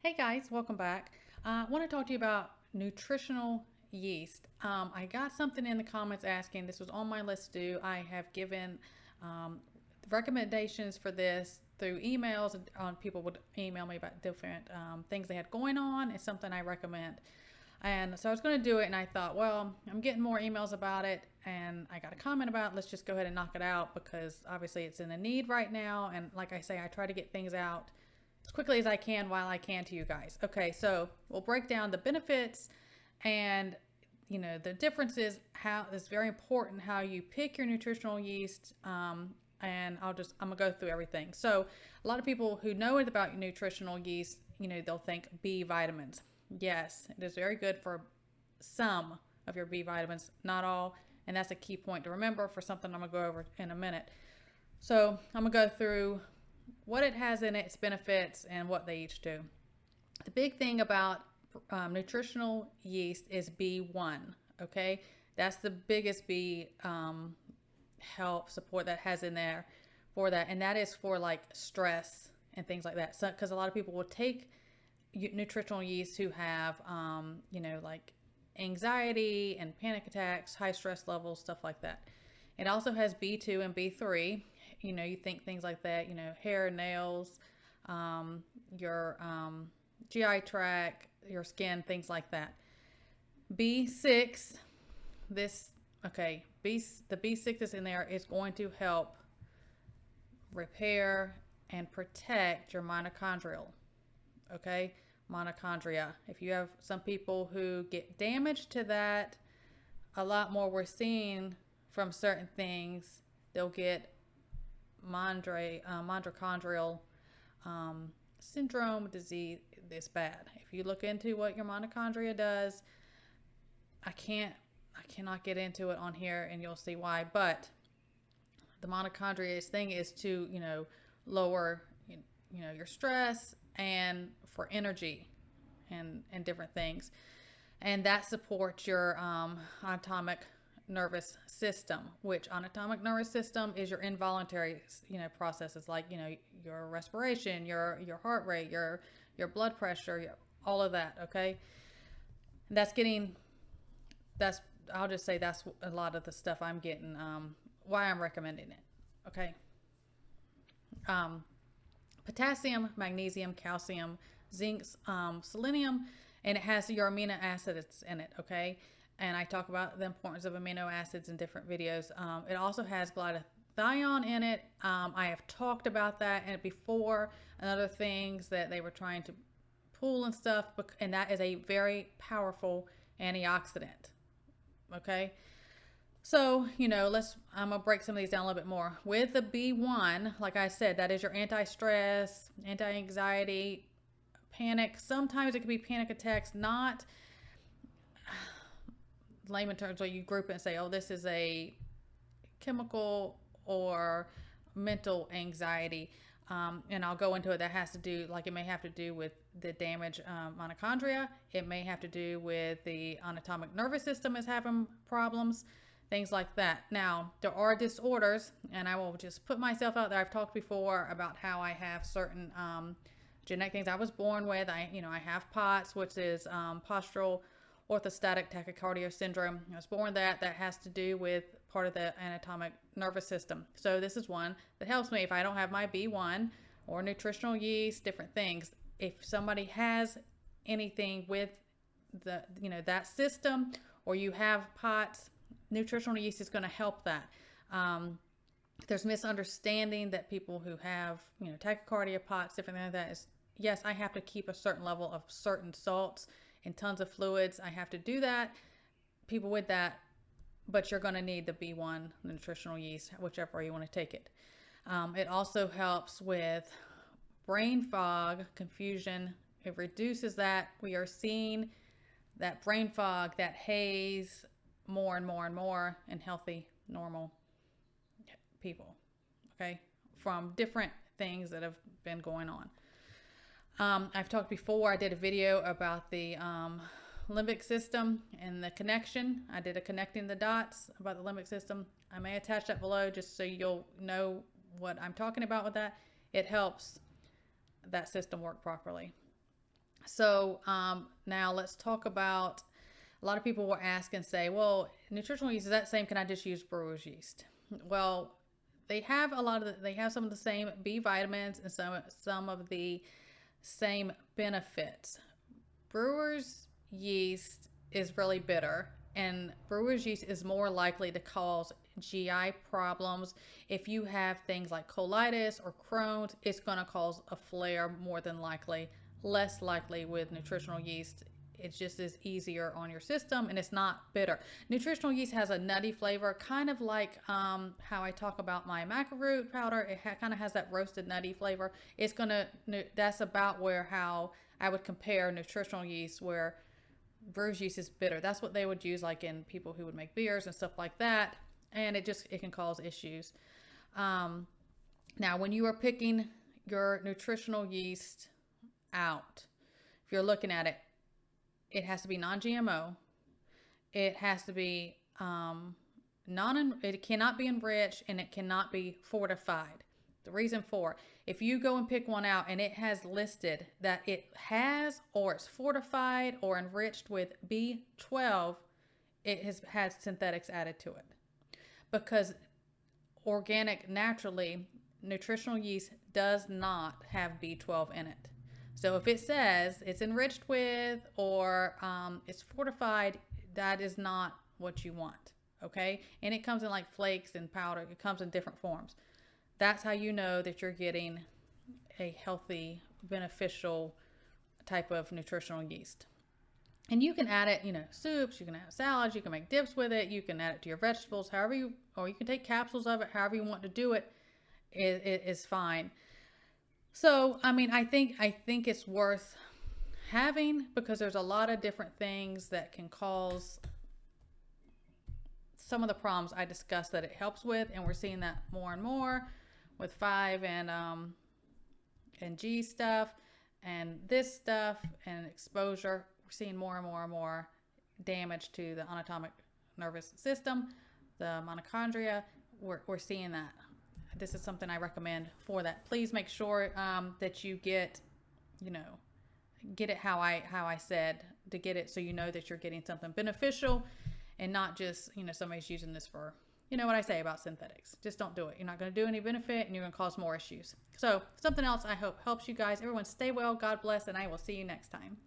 Hey guys, welcome back. I want to talk to you about nutritional yeast. I got something in the comments asking, this was on my list to do. I have given recommendations for this through emails. People would email me about different things they had going on. It's something I recommend. And so I was going to do it, and I thought, well, I'm getting more emails about it, and I got a comment about it. Let's just go ahead and knock it out because obviously it's in a need right now. And like I say, I try to get things out as quickly as I can while I can to you guys. Okay, so we'll break down the benefits and the differences. How it's very important how you pick your nutritional yeast. And I'm gonna go through everything. So a lot of people who know about nutritional yeast, they'll think B vitamins. Yes, it is very good for some of your B vitamins, not all. And that's a key point to remember for something I'm gonna go over in a minute. So I'm gonna go through what it has in its benefits and what they each do. The big thing about nutritional yeast is B1. Okay, that's the biggest B help support that has in there for that, and that is for like stress and things like that. So, because a lot of people will take nutritional yeast who have like anxiety and panic attacks, high stress levels, stuff like that. It also has B2 and B3. You think things like that, hair, nails, your GI tract, your skin, things like that. B6, the B6 that's in there is going to help repair and protect your mitochondrial. Okay, mitochondria. If you have some people who get damage to that, a lot more we're seeing from certain things, they'll get mitochondrial syndrome disease. Is bad. If you look into what your mitochondria does, I cannot get into it on here, and you'll see why. But the mitochondria thing is to lower your stress and for energy and different things, and that supports your autonomic nervous system, which autonomic nervous system is your involuntary processes like your respiration, your heart rate, your blood pressure, all of that. Okay, that's I'll just say that's a lot of the stuff I'm getting, why I'm recommending it. Okay. Potassium, magnesium, calcium, zinc, selenium, and it has your amino acids in it. Okay, and I talk about the importance of amino acids in different videos. It also has glutathione in it. I have talked about that and before, and other things that they were trying to pull and stuff, and that is a very powerful antioxidant. Okay, so I'm gonna break some of these down a little bit more. With the B1, like I said, that is your anti-stress, anti-anxiety, panic. Sometimes it can be panic attacks, not layman terms where you group it and say, oh, this is a chemical or mental anxiety. And I'll go into it. That has to do, like, it may have to do with the damaged mitochondria. It may have to do with the autonomic nervous system is having problems, things like that. Now, there are disorders, and I will just put myself out there. I've talked before about how I have certain genetic things I was born with. I have POTS, which is postural orthostatic tachycardia syndrome. I was born with that. That has to do with part of the autonomic nervous system. So this is one that helps me if I don't have my B1 or nutritional yeast, different things. If somebody has anything with the that system, or you have POTS, nutritional yeast is going to help that. There's misunderstanding that people who have tachycardia, POTS, different things like that is, yes, I have to keep a certain level of certain salts and tons of fluids. I have to do that. People with that, but you're going to need the B1 nutritional yeast, whichever way you want to take it. It also helps with brain fog, confusion. It reduces that. We are seeing that brain fog, that haze, more and more and more in healthy, normal people. Okay, from different things that have been going on. I've talked before, I did a video about the limbic system and the connection. I did a connecting the dots about the limbic system. I may attach that below just so you'll know what I'm talking about with that. It helps that system work properly. So now let's talk about, a lot of people will ask and say, well, nutritional yeast is that same? Can I just use brewer's yeast? Well, they have they have some of the same B vitamins and some of the same benefits. Brewer's yeast is really bitter, and brewer's yeast is more likely to cause GI problems. If you have things like colitis or Crohn's, it's going to cause a flare more than likely. Less likely with nutritional yeast. It just is easier on your system, and it's not bitter. Nutritional yeast has a nutty flavor, kind of like how I talk about my maca root powder. It kind of has that roasted nutty flavor. That's about where how I would compare nutritional yeast, where brewer's yeast is bitter. That's what they would use, like in people who would make beers and stuff like that, and it can cause issues. Now, when you are picking your nutritional yeast out, if you're looking at it, it has to be non-GMO. It has to be it cannot be enriched, and it cannot be fortified. The reason for, if you go and pick one out and it has listed that it has, or it's fortified or enriched with B12, it has had synthetics added to it. Because organic, naturally, nutritional yeast does not have B12 in it. So if it says it's enriched with, or it's fortified, that is not what you want, okay? And it comes in like flakes and powder. It comes in different forms. That's how you know that you're getting a healthy, beneficial type of nutritional yeast. And you can add it, soups, you can add salads, you can make dips with it, you can add it to your vegetables, or you can take capsules of it, however you want to do it, it is fine. So, I think it's worth having, because there's a lot of different things that can cause some of the problems I discussed that it helps with, and we're seeing that more and more with 5 and G stuff and this stuff and exposure. We're seeing more and more and more damage to the autonomic nervous system, the mitochondria. We're seeing that. This is something I recommend for that. Please make sure that you get it how I said to get it, so you know that you're getting something beneficial, and not just somebody's using this for, what I say about synthetics. Just don't do it. You're not going to do any benefit, and you're going to cause more issues. So something else I hope helps you guys. Everyone stay well. God bless, and I will see you next time.